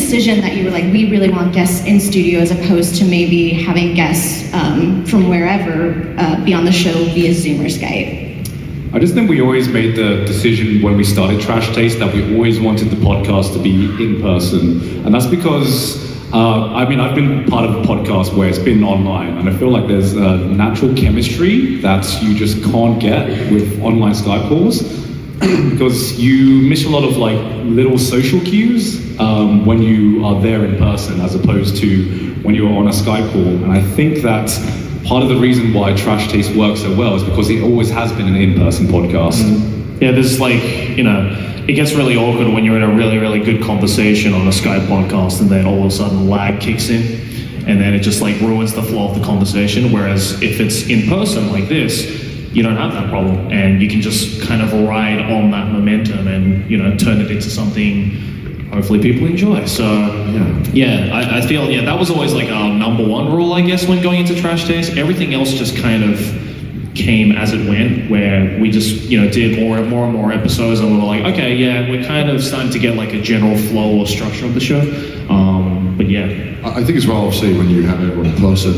decision that you were like, we really want guests in studio as opposed to maybe having guests from wherever be on the show via Zoom or Skype? I just think we always made the decision when we started Trash Taste that we always wanted the podcast to be in person. And that's because, I've been part of a podcast where it's been online, and I feel like there's a natural chemistry that you just can't get with online Skype calls because you miss a lot of like little social cues when you are there in person as opposed to when you're on a Skype call. And I think that part of the reason why Trash Taste works so well is because it always has been an in-person podcast. Yeah, there's like, it gets really awkward when you're in a really, really good conversation on a Skype podcast and then all of a sudden lag kicks in and then it just like ruins the flow of the conversation. Whereas if it's in person like this, you don't have that problem and you can just kind of ride on that momentum and, turn it into something hopefully people enjoy. So I feel that was always like our number one rule, I guess, when going into Trash Taste. Everything else just kind of came as it went, where we just did more and more episodes, and we were like, okay, yeah, we're kind of starting to get like a general flow or structure of the show. But yeah, I think as well, obviously, when you have everyone in person,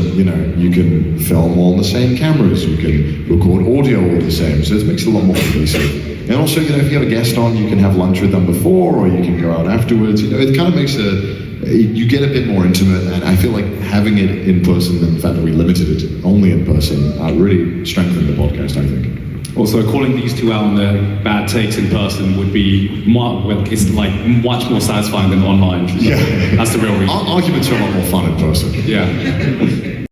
you can film all on the same cameras, you can record audio all the same, so it makes it a lot more cohesive. And also, if you have a guest on, you can have lunch with them before, or you can go out afterwards. It kind of makes you get a bit more intimate, and I feel like having it in person, and the fact that we limited it only in person, really strengthened the podcast, I think. Also, calling these two out on their bad takes in person would be it's like much more satisfying than online. So that's the real reason. Arguments are a lot more fun in person. Yeah.